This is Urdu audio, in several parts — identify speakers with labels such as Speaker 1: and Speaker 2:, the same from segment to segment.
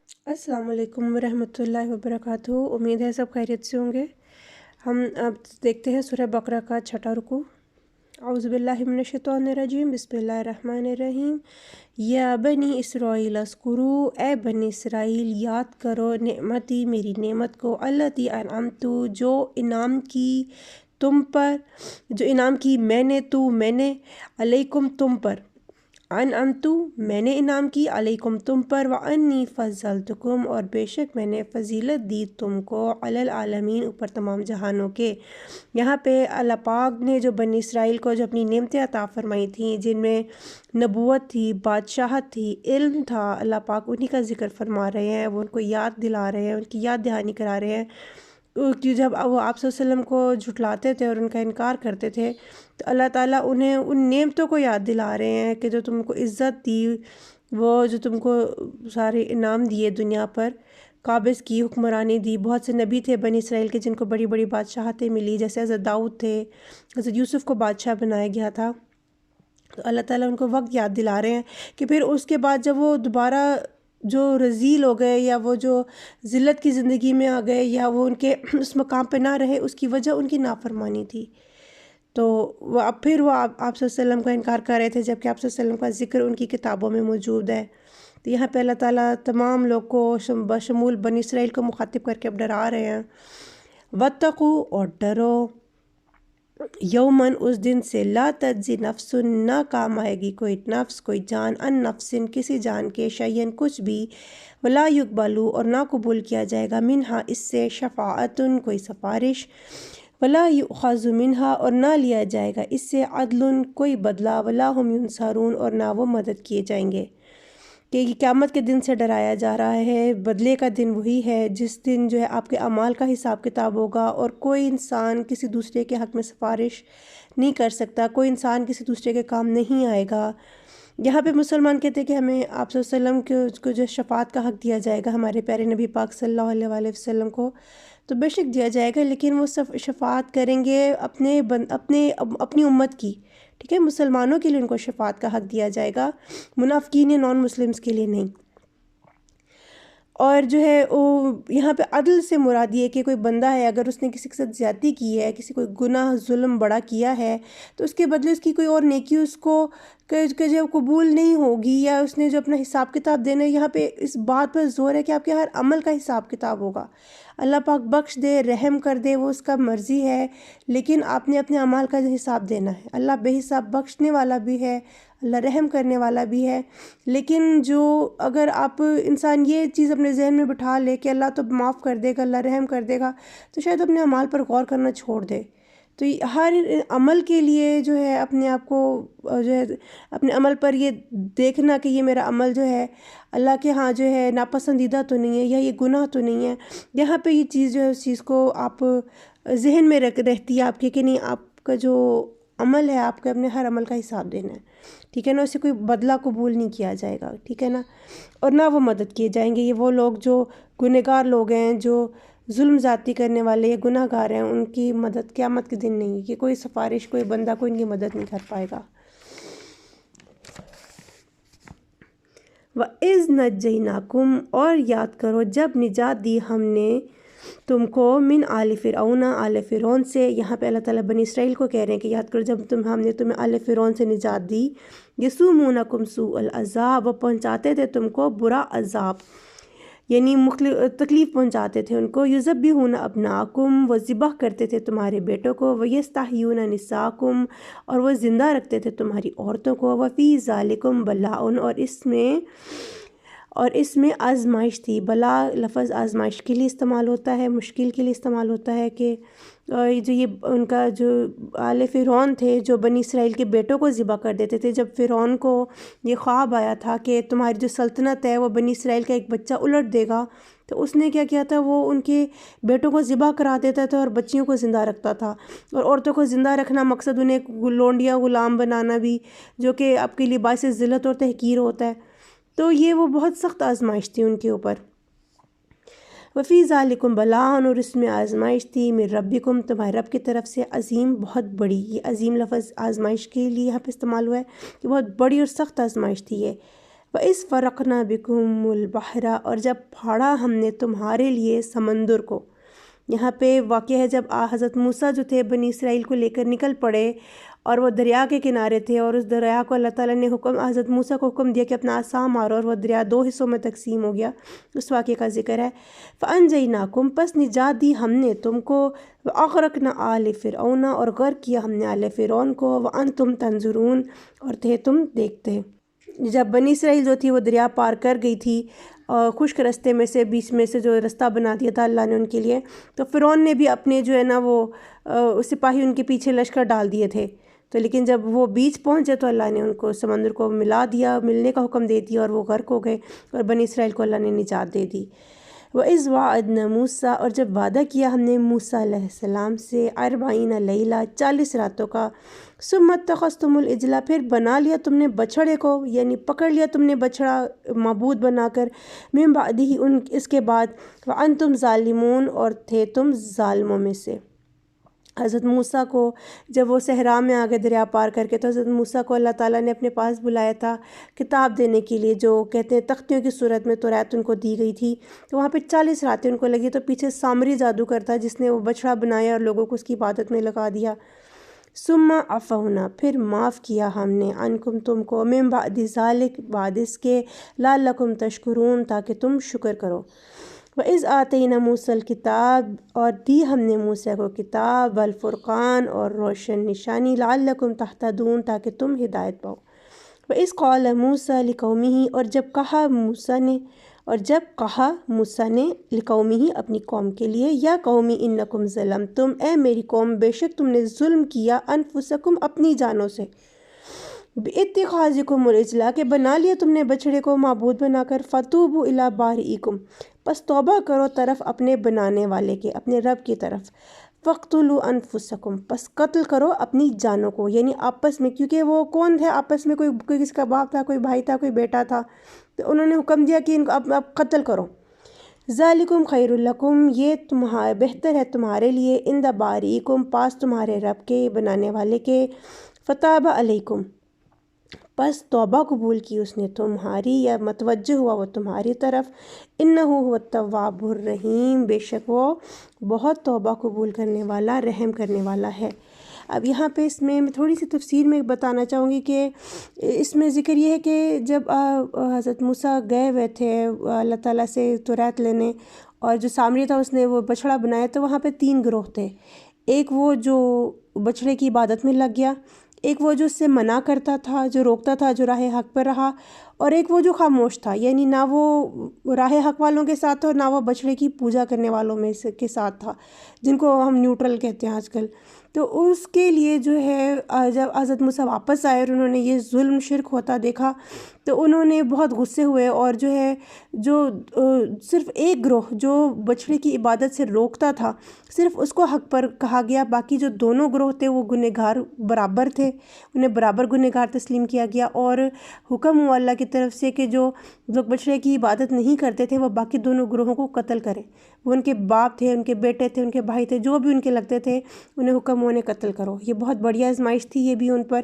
Speaker 1: السلام علیکم ورحمۃ اللہ وبرکاتہ۔ امید ہے سب خیریت سے ہوں گے۔ ہم اب دیکھتے ہیں سورہ بقرہ کا 6واں رکوع۔ اعوذ باللہ من الشیطان الرجیم، بسم اللہ الرحمن الرحیم۔ یا بنی اسرائیل اذکروا، اے بنی اسرائیل یاد کرو نعمتی، میری نعمت کو، التی انعمت، جو انعام کی تم پر، جو انعام کی میں نے علیکم تم پر، انعمت میں نے انعام کی، علیکم تم پر، وانی فضلتکم اور بے شک میں نے فضیلت دی تم کو، علی العالمین اوپر تمام جہانوں کے۔ یہاں پہ اللہ پاک نے جو بنی اسرائیل کو جو اپنی نعمتیں عطا فرمائی تھیں، جن میں نبوت تھی، بادشاہت تھی، علم تھا، اللہ پاک انہی کا ذکر فرما رہے ہیں، وہ ان کو یاد دلا رہے ہیں، ان کی یاد دہانی کرا رہے ہیں کہ جب وہ آپ صلی اللہ علیہ وسلم کو جھٹلاتے تھے اور ان کا انکار کرتے تھے تو اللہ تعالیٰ انہیں ان نعمتوں کو یاد دلا رہے ہیں کہ جو تم کو عزت دی، وہ جو تم کو سارے انعام دیے دنیا پر، قابض کی، حکمرانی دی۔ بہت سے نبی تھے بنی اسرائیل کے جن کو بڑی بڑی بادشاہتیں ملی، جیسے حضرت داؤد تھے، حضرت یوسف کو بادشاہ بنایا گیا تھا۔ تو اللہ تعالیٰ ان کو وقت یاد دلا رہے ہیں کہ پھر اس کے بعد جب وہ دوبارہ جو رذیل ہو گئے یا وہ جو ذلت کی زندگی میں آ گئے یا وہ ان کے اس مقام پہ نہ رہے، اس کی وجہ ان کی نافرمانی تھی۔ تو وہ اب پھر وہ آپ صلی اللہ علیہ وسلم کا انکار کر رہے تھے، جبکہ آپ صلی اللہ علیہ وسلم کا ذکر ان کی کتابوں میں موجود ہے۔ تو یہاں پہ اللہ تعالیٰ تمام لوگ کو بشمول بنی اسرائیل کو مخاطب کر کے اب ڈرا رہے ہیں۔ واتقوا اور ڈرو، یومن اس دن سے، لا تجزی نفس نہ کام آئے گی کوئی نفس، کوئی جان، ان نفس کسی جان کے، شیئن کچھ بھی، ولا یقبلو اور نہ قبول کیا جائے گا، منہا اس سے، شفاعتن کوئی سفارش، ولا یؤخذ منہا اور نہ لیا جائے گا اس سے، عدل کوئی بدلہ، ولا ہم ینصرون اور نہ وہ مدد کیے جائیں گے۔ کہ یہ قیامت کے دن سے ڈرایا جا رہا ہے، بدلے کا دن وہی ہے جس دن جو ہے آپ کے اعمال کا حساب کتاب ہوگا اور کوئی انسان کسی دوسرے کے حق میں سفارش نہیں کر سکتا، کوئی انسان کسی دوسرے کے کام نہیں آئے گا۔ یہاں پہ مسلمان کہتے ہیں کہ ہمیں آپ صلی اللہ علیہ وسلم کو جو شفاعت کا حق دیا جائے گا، ہمارے پیارے نبی پاک صلی اللہ علیہ وآلہ وسلم کو، تو بے شک دیا جائے گا، لیکن وہ شفاعت کریں گے اپنی امت کی، ٹھیک ہے، مسلمانوں کے لیے ان کو شفاعت کا حق دیا جائے گا، منافقین نان مسلمز کے لیے نہیں۔ اور جو ہے وہ یہاں پہ عدل سے مراد یہ کہ کوئی بندہ ہے، اگر اس نے کسی کے ساتھ زیادتی کی ہے، کسی کوئی گناہ ظلم بڑا کیا ہے، تو اس کے بدلے اس کی کوئی اور نیکی اس کو کہ جو قبول نہیں ہوگی، یا اس نے جو اپنا حساب کتاب دینا ہے، یہاں پہ اس بات پر زور ہے کہ آپ کے ہر عمل کا حساب کتاب ہوگا۔ اللہ پاک بخش دے، رحم کر دے، وہ اس کا مرضی ہے، لیکن آپ نے اپنے اعمال کا حساب دینا ہے۔ اللہ بے حساب بخشنے والا بھی ہے، اللہ رحم کرنے والا بھی ہے، لیکن جو اگر آپ انسان یہ چیز اپنے ذہن میں بٹھا لے کہ اللہ تو معاف کر دے گا، اللہ رحم کر دے گا، تو شاید اپنے اعمال پر غور کرنا چھوڑ دے۔ تو ہر عمل کے لیے جو ہے اپنے آپ کو جو ہے اپنے عمل پر یہ دیکھنا کہ یہ میرا عمل جو ہے اللہ کے ہاں جو ہے ناپسندیدہ تو نہیں ہے، یا یہ گناہ تو نہیں ہے، یہاں پہ یہ چیز جو ہے اس چیز کو آپ ذہن میں رہتی ہے آپ کے کہ نہیں، آپ کا جو عمل ہے آپ کو اپنے ہر عمل کا حساب دینا ہے، ٹھیک ہے نا، اسے کوئی بدلہ قبول نہیں کیا جائے گا، ٹھیک ہے نا، اور نہ وہ مدد کیے جائیں گے۔ یہ وہ لوگ جو گنہگار لوگ ہیں، جو ظلم زیادتی کرنے والے یا گناہ گار ہیں، ان کی مدد قیامت کے دن نہیں ہے، کہ کوئی سفارش، کوئی بندہ کوئی ان کی مدد نہیں کر پائے گا۔ وَإِذْ نَجَّيْنَاكُمْ اور یاد کرو جب نجات دی ہم نے تم کو، من آل فرعون آل فرعون سے۔ یہاں پہ اللہ تعالیٰ بنی اسرائیل کو کہہ رہے ہیں کہ یاد کرو جب ہم نے تمہیں آل فرعون سے نجات دی، یسومونکم سوء العذاب، وہ پہنچاتے تھے تم کو برا عذاب، یعنی مختلف تکلیف پہنچاتے تھے ان کو، یذبحون ابناکم، وہ ذبح کرتے تھے تمہارے بیٹوں کو، ویستحیون نساکم، اور وہ زندہ رکھتے تھے تمہاری عورتوں کو، وفی ذالکم بلاء، اور اس میں آزمائش تھی۔ بلا لفظ آزمائش کے لیے استعمال ہوتا ہے، مشکل کے لیے استعمال ہوتا ہے، کہ جو یہ ان کا جو آل فرعون تھے جو بنی اسرائیل کے بیٹوں کو ذبح کر دیتے تھے، جب فرعون کو یہ خواب آیا تھا کہ تمہاری جو سلطنت ہے وہ بنی اسرائیل کا ایک بچہ الٹ دے گا، تو اس نے کیا کیا تھا، وہ ان کے بیٹوں کو ذبح کرا دیتا تھا اور بچیوں کو زندہ رکھتا تھا، اور عورتوں کو زندہ رکھنا مقصد انہیں لونڈیا غلام بنانا بھی، جو کہ آپ کے لیے باعث ذلت اور تحقیر ہوتا ہے۔ تو یہ وہ بہت سخت آزمائش تھی ان کے اوپر۔ وفی ذالکم بلاء، اور اس میں آزمائش تھی، من ربکم، تمہارے رب کی طرف سے، عظیم، بہت بڑی۔ یہ عظیم لفظ آزمائش کے لیے یہاں پہ استعمال ہوا ہے کہ بہت بڑی اور سخت آزمائش تھی یہ۔ وَإِذْ فَرَقْنَا بِكُمُ الْبَحْرَ، اور جب پھاڑا ہم نے تمہارے لیے سمندر کو۔ یہاں پہ واقعہ ہے جب حضرت موسیٰ جو تھے بنی اسرائیل کو لے کر نکل پڑے اور وہ دریا کے کنارے تھے، اور اس دریا کو اللہ تعالیٰ نے حضرت موسیٰ کو حکم دیا کہ اپنا عصا مارو، اور وہ دریا 2 حصوں میں تقسیم ہو گیا۔ اس واقعے کا ذکر ہے۔ فَأَنجَيْنَاكُمْ، پس نجات دی ہم نے تم کو، وَأَغْرَقْنَا آلَ فِرْعَوْنَ، اور غرق کیا ہم نے آل فرعون کو، وَأَنْتُمْ تَنظُرُونَ، اور تھے تم دیکھتے۔ جب بنی اسرائیل جو تھی وہ دریا پار کر گئی تھی، اور خشک رستے میں سے بیچ میں سے جو رستہ بنا دیا تھا اللہ نے ان کے لیے، تو فرعون نے بھی اپنے جو ہے نا وہ سپاہی ان کے پیچھے لشکر ڈال دیے تھے، تو لیکن جب وہ بیچ پہنچے تو اللہ نے ان کو سمندر کو ملنے کا حکم دے دیا، اور وہ غرق ہو گئے، اور بنی اسرائیل کو اللہ نے نجات دے دی۔ وَإِذْ وَعَدْنَا مُوسَىٰ، اور جب وعدہ کیا ہم نے موسیٰ علیہ السلام سے 40 لیلہ 40 راتوں کا، ثُمَّ اتَّخَذْتُمُ الْعِجْلَ، پھر بنا لیا تم نے بچھڑے کو، یعنی پکڑ لیا تم نے بچھڑا معبود بنا کر، مِن بَعْدِهِ، اس کے بعد، وَأَنْتُمْ ظَالِمُونَ، اور تھے تم ظالموں میں سے۔ حضرت موسیٰ کو جب وہ صحرا میں آگے دریا پار کر کے، تو حضرت موسیٰ کو اللہ تعالیٰ نے اپنے پاس بلایا تھا کتاب دینے کے لیے، جو کہتے ہیں تختیوں کی صورت میں توریت ان کو دی گئی تھی، تو وہاں پہ 40 راتیں ان کو لگی، تو پیچھے سامری جادوگر تھا جس نے وہ بچڑا بنایا اور لوگوں کو اس کی عبادت میں لگا دیا۔ ثم عفونا، پھر معاف کیا ہم نے، عنکم تم کو، من بعد ذالک، بعد اس کے، لعلکم تشکرون، تاکہ تم شکر کرو۔ وَإِذْ آتَيْنَا مُوسَى الْكِتَابَ، اور دی ہم نے موسیٰ کو کتاب، والفرقان، اور روشن نشانی، لعلکم تہتدون، تاکہ تم ہدایت پاؤ۔ وَإِذْ قَالَ مُوسَىٰ لِقَوْمِهِ، اور جب کہا موسیٰ نے لقومہ، اپنی قوم کے لیے، یا قومی انکم ظلمتم، اے میری قوم بے شک تم نے ظلم کیا، انفسکم، اپنی جانوں سے، بِاتِّخَاذِکُمُ الْعِجْلَ، کہ بنا لیا تم نے بچڑے کو معبود بنا کر، فَتُوبُوا إِلَىٰ بَارِئِکُم، پس توبہ کرو طرف اپنے بنانے والے کے، اپنے رب کی طرف، فَاقْتُلُوا أَنفُسَكُمْ، پس قتل کرو اپنی جانوں کو، یعنی آپس میں، کیونکہ وہ کون تھے آپس میں، کوئی کسی کا باپ تھا، کوئی بھائی تھا، کوئی بیٹا تھا، تو انہوں نے حکم دیا کہ ان کو اب قتل کرو۔ ذَلِكُمْ خَيْرٌ لَكُمْ، یہ بہتر ہے تمہارے لیے، عِندَ بَارِئِکُم، پاس تمہارے رب کے، بنانے والے کے، فَتَابَ عَلَيْكُمْ، پس توبہ قبول کی اس نے تمہاری، یا متوجہ ہوا وہ تمہاری طرف، انہ هو التواب الرحیم، بے شک وہ بہت توبہ قبول کرنے والا، رحم کرنے والا ہے۔ اب یہاں پہ اس میں تھوڑی سی تفسیر میں بتانا چاہوں گی کہ اس میں ذکر یہ ہے کہ جب حضرت موسیٰ گئے ہوئے تھے اللہ تعالیٰ سے توریت لینے، اور جو سامری تھا اس نے وہ بچڑا بنایا، تو وہاں پہ 3 گروہ تھے۔ ایک وہ جو بچڑے کی عبادت میں لگ گیا، ایک وہ جو اس سے منع کرتا تھا، جو روکتا تھا، جو راہ حق پر رہا، اور ایک وہ جو خاموش تھا، یعنی نہ وہ راہ حق والوں کے ساتھ تھا اور نہ وہ بچڑے کی پوجا کرنے والوں میں کے ساتھ تھا، جن کو ہم نیوٹرل کہتے ہیں آج کل۔ تو اس کے لیے جو ہے جب حضرت موسیٰ واپس آئے اور انہوں نے یہ ظلم شرک ہوتا دیکھا، تو انہوں نے بہت غصے ہوئے، اور جو صرف ایک گروہ جو بچڑے کی عبادت سے روکتا تھا، صرف اس کو حق پر کہا گیا، باقی جو دونوں گروہ تھے وہ گنہگار برابر تھے، انہیں برابر گنہگار تسلیم کیا گیا، اور حکم ہوا اللہ کی طرف سے کہ جو لوگ بچڑے کی عبادت نہیں کرتے تھے وہ باقی دونوں گروہوں کو قتل کریں، وہ ان کے باپ تھے، ان کے بیٹے تھے، ان کے بھائی تھے، جو بھی ان کے لگتے تھے، انہیں حکم ہوا انہیں قتل کرو۔ یہ بہت بڑی آزمائش تھی یہ بھی ان پر،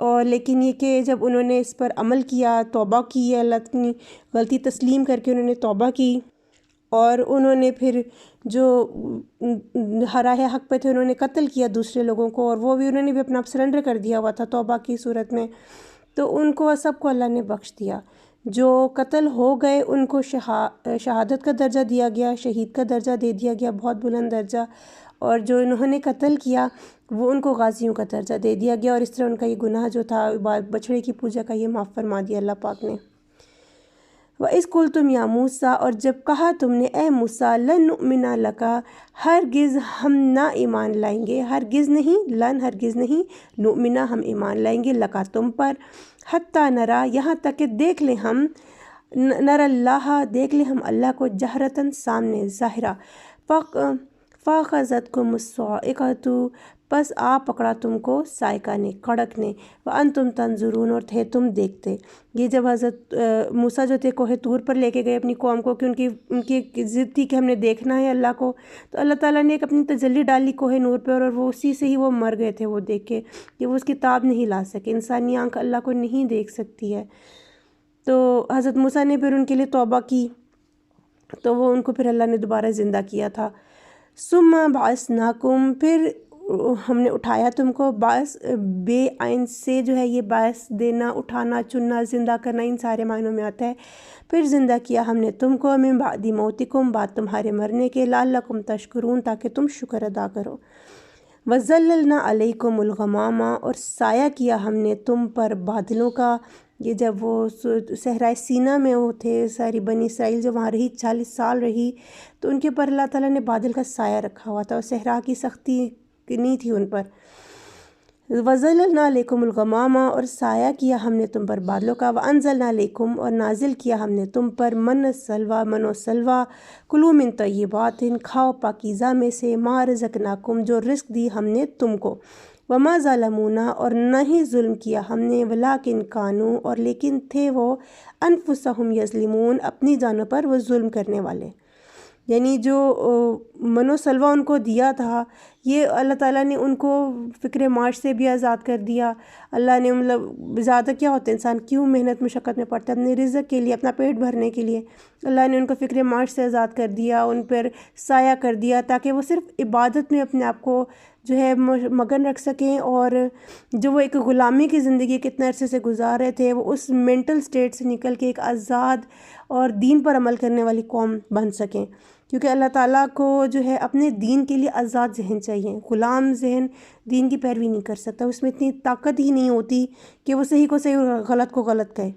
Speaker 1: اور لیکن یہ کہ جب انہوں نے اس پر عمل کیا، توبہ کی، اللہ کی غلطی تسلیم کر کے انہوں نے توبہ کی، اور انہوں نے پھر جو راہ حق پہ تھے انہوں نے قتل کیا دوسرے لوگوں کو، اور وہ بھی انہوں نے بھی اپنا سرنڈر کر دیا ہوا تھا توبہ کی صورت میں، تو ان کو سب کو اللہ نے بخش دیا۔ جو قتل ہو گئے ان کو شہادت کا درجہ دیا گیا، شہید کا درجہ دے دیا گیا، بہت بلند درجہ، اور جو انہوں نے قتل کیا وہ ان کو غازیوں کا درجہ دے دیا گیا، اور اس طرح ان کا یہ گناہ جو تھا بچڑے کی پوجا کا یہ معاف فرما دیا اللہ پاک نے۔ وَإِذْ قُلْتُمْ يَا مُوسَىٰ، اور جب کہا تم نے اے موسیٰ، لَن نُؤْمِنَ لَكَ، ہرگز ہم نہ ایمان لائیں گے، ہرگز نہیں، لن ہرگز نہیں، نُؤْمِنَ ہم ایمان لائیں گے، لَكَ تم پر، حتیٰ نرا یہاں تک کہ دیکھ لیں ہم، نر اللہ دیکھ لیں ہم اللہ کو، جہرتاً سامنے ظاہرہ، فَأَخَذَتْكُمُ الصَّاعِقَةُ، پس آ پکڑا تم کو صاعقہ نے، کڑک نے، وَأَنْتُمْ تَنْظُرُونَ، اور تھے تم دیکھتے۔ یہ جب حضرت موسیٰ جو تھے کوہ طور پر لے کے گئے اپنی قوم کو، کہ ان کی ضد تھی کہ ہم نے دیکھنا ہے اللہ کو، تو اللہ تعالیٰ نے ایک اپنی تجلی ڈالی کوہ نور پر، اور وہ اسی سے ہی وہ مر گئے تھے وہ دیکھ کے، کہ وہ اس کی تاب نہیں لا سکے، انسانی آنکھ اللہ کو نہیں دیکھ سکتی ہے۔ تو حضرت موسیٰ نے پھر ان کے لیے توبہ کی تو وہ ان کو پھر اللہ نے دوبارہ زندہ کیا تھا۔ ثم بعثناکم، پھر ہم نے اٹھایا تم کو، باعث بے عین سے جو ہے یہ باعث دینا، اٹھانا، چننا، زندہ کرنا، ان سارے معنوں میں آتا ہے۔ پھر زندہ کیا ہم نے تم کو من بعد موتکم، بعد تمہارے مرنے کے، لعلکم تشکرون، تاکہ تم شکر ادا کرو۔ وَظَلَّلْنَا عَلَيْكُمُ الْغَمَامَ، اور سایہ کیا ہم نے تم پر بادلوں کا۔ یہ جب وہ صحرائے سینا میں وہ تھے، ساری بنی اسرائیل جو وہاں رہی 40 سال رہی، تو ان کے پر اللہ تعالیٰ نے بادل کا سایہ رکھا ہوا تھا، اور صحرا کی سختی نہیں تھی ان پر۔ وَظَلَّلْنَا عَلَيْكُمُ الْغَمَامَ، اور سایہ کیا ہم نے تم پر بادلوں کا، وَأَنزَلْنَا عَلَيْكُمْ، اور نازل کیا ہم نے تم پر من و سلوہ، کلوا من طیبات، کھاؤ پاکیزہ میں سے، ما رزقناکم، جو رزق دی ہم نے تم کو، وما ظلمونا، اور نہ ہی ظلم کیا ہم نے، ولکن کانوا، اور لیکن تھے وہ، انفسہم یظلمون، اپنی جانوں پر وہ ظلم کرنے والے۔ یعنی جو من و سلوہ ان کو دیا تھا، یہ اللہ تعالیٰ نے ان کو فکر معاش سے بھی آزاد کر دیا۔ اللہ نے مطلب زیادہ کیا ہوتا ہے، انسان کیوں محنت مشقت میں پڑتا ہے اپنے رزق کے لیے، اپنا پیٹ بھرنے کے لیے، اللہ نے ان کو فکر معاش سے آزاد کر دیا، ان پر سایہ کر دیا، تاکہ وہ صرف عبادت میں اپنے آپ کو جو ہے مگن رکھ سکیں، اور جو وہ ایک غلامی کی زندگی کتنے عرصے سے گزار رہے تھے، وہ اس مینٹل سٹیٹ سے نکل کے ایک آزاد اور دین پر عمل کرنے والی قوم بن سکیں۔ کیونکہ اللہ تعالیٰ کو جو ہے اپنے دین کے لیے آزاد ذہن چاہیے، غلام ذہن دین کی پیروی نہیں کر سکتا، اس میں اتنی طاقت ہی نہیں ہوتی کہ وہ صحیح کو صحیح اور غلط کو غلط کہے۔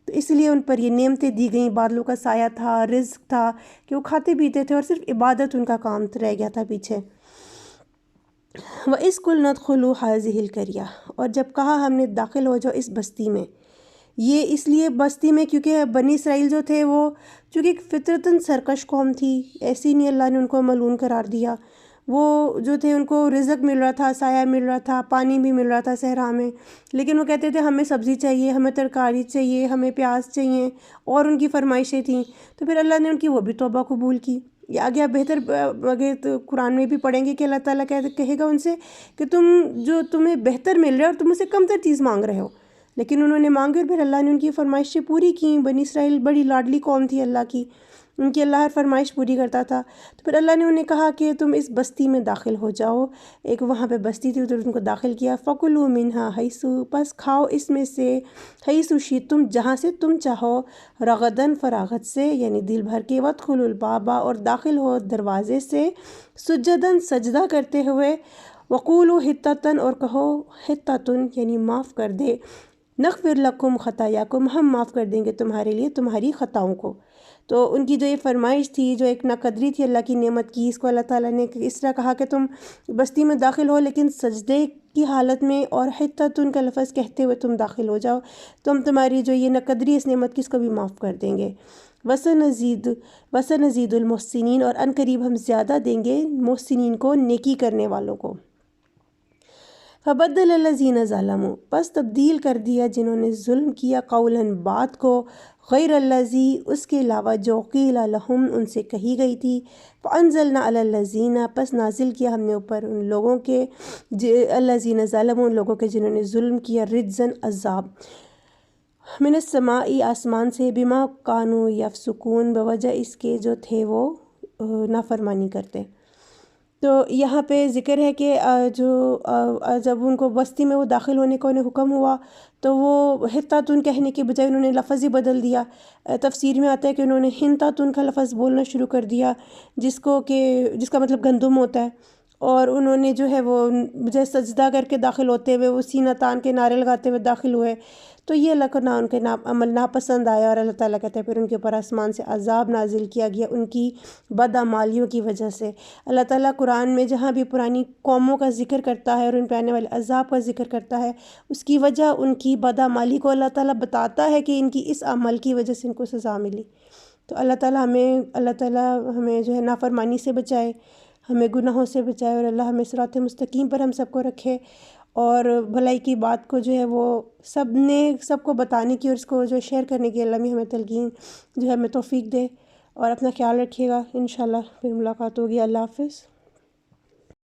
Speaker 1: تو اس لیے ان پر یہ نعمتیں دی گئیں، بادلوں کا سایہ تھا، رزق تھا کہ وہ کھاتے پیتے تھے، اور صرف عبادت ان کا کام رہ گیا تھا پیچھے۔ وَإِذْ قُلْنَا ادْخُلُوا هَٰذِهِ الْقَرْيَةَ، اور جب کہا ہم نے داخل ہو جاؤ اس بستی میں، یہ اس لیے بستی میں کیونکہ بنی اسرائیل جو تھے وہ چونکہ ایک فطرتاً سرکش قوم تھی، ایسی نہیں اللہ نے ان کو ملعون قرار دیا۔ وہ جو تھے ان کو رزق مل رہا تھا، سایہ مل رہا تھا، پانی بھی مل رہا تھا صحرا میں، لیکن وہ کہتے تھے ہمیں سبزی چاہیے، ہمیں ترکاری چاہیے، ہمیں پیاز چاہیے، اور ان کی فرمائشیں تھیں۔ تو پھر اللہ نے ان کی وہ بھی توبہ قبول کی۔ یہ آگے بہتر آگے تو قرآن میں بھی پڑھیں گے کہ اللہ تعالیٰ کہے گا ان سے کہ تمہیں بہتر مل رہا ہے اور تم مجھ سے کم تر چیز مانگ رہے ہو، لیکن انہوں نے مانگے، اور پھر اللہ نے ان کی فرمائشیں پوری کیں۔ بنی اسرائیل بڑی لاڈلی قوم تھی اللہ کی، ان کی اللہ ہر فرمائش پوری کرتا تھا۔ تو پھر اللہ نے انہیں کہا کہ تم اس بستی میں داخل ہو جاؤ، ایک وہاں پہ بستی تھی، ادھر ان کو داخل کیا۔ فَكُلُوا مِنْهَا حَيْثُ، پس کھاؤ اس میں سے، حَيْثُ شِئْتُم، جہاں سے تم چاہو، رغداً، فراغت سے، یعنی دل بھر کے، وَادْخُلُوا الْبَابَ، اور داخل ہو دروازے سے، سُجَّدًا، سجدہ کرتے ہوئے، وَقُولُوا حِطَّةً، اور کہو حِطَّةٌ، یعنی معاف کر دے، نغفر لکم خطایاکم، ہم معاف کر دیں گے تمہارے لیے تمہاری خطاؤں کو۔ تو ان کی جو یہ فرمائش تھی، جو ایک ناقدری تھی اللہ کی نعمت کی، اس کو اللہ تعالیٰ نے اس طرح کہا کہ تم بستی میں داخل ہو لیکن سجدے کی حالت میں، اور حطۃ کا لفظ کہتے ہوئے تم داخل ہو جاؤ، تو ہم تمہاری جو یہ ناقدری اس نعمت کی اس کو بھی معاف کر دیں گے۔ وَسَنَزِيدُ الْمُحْسِنِينَ، اور ان قریب ہم زیادہ دیں گے محسنین کو، نیکی کرنے والوں کو۔ فَبَدَّلَ الَّذِينَ ظَلَمُوا، پس تبدیل کر دیا جنہوں نے ظلم کیا، قولاً بات کو، غیر الذی، اس کے علاوہ جو قیل لہم، ان سے کہی گئی تھی۔ فَأَنزَلْنَا عَلَى الَّذِينَ، پس نازل کیا ہم نے اوپر ان لوگوں کے، الَّذِينَ ظَلَمُوا، ان لوگوں کے جنہوں نے ظلم کیا، رجزاً، عذاب، من السماء، آسمان سے، بما کانوا یفسقون، بوجہ اس کے جو تھے وہ نافرمانی کرتے۔ تو یہاں پہ ذکر ہے کہ جب ان کو بستی میں وہ داخل ہونے کا انہیں حکم ہوا تو وہ حطۃ کہنے کے بجائے انہوں نے لفظ ہی بدل دیا۔ تفسیر میں آتا ہے کہ انہوں نے حنطۃ کا لفظ بولنا شروع کر دیا، جس کا مطلب گندم ہوتا ہے، اور انہوں نے جو ہے وہ بجائے سجدہ کر کے داخل ہوتے ہوئے وہ سینہ تان کے نعرے لگاتے ہوئے داخل ہوئے، تو یہ اللہ کو ان کے عمل ناپسند آیا، اور اللہ تعالیٰ کہتے ہیں پھر ان کے اوپر آسمان سے عذاب نازل کیا گیا ان کی بدعمالیوں کی وجہ سے۔ اللہ تعالیٰ قرآن میں جہاں بھی پرانی قوموں کا ذکر کرتا ہے اور ان پہ آنے والے عذاب کا ذکر کرتا ہے، اس کی وجہ ان کی بدعمالی کو اللہ تعالیٰ بتاتا ہے کہ ان کی اس عمل کی وجہ سے ان کو سزا ملی۔ تو اللہ تعالیٰ ہمیں جو ہے نافرمانی سے بچائے، ہمیں گناہوں سے بچائے، اور اللہ ہمیں صراط مستقیم پر ہم سب کو رکھے، اور بھلائی کی بات کو جو ہے وہ سب کو بتانے کی اور اس کو جو شیئر کرنے کی اللہ ہمیں تلقین جو ہے ہمیں توفیق دے، اور اپنا خیال رکھیے گا۔ انشاءاللہ پھر ملاقات ہوگی۔ اللہ حافظ۔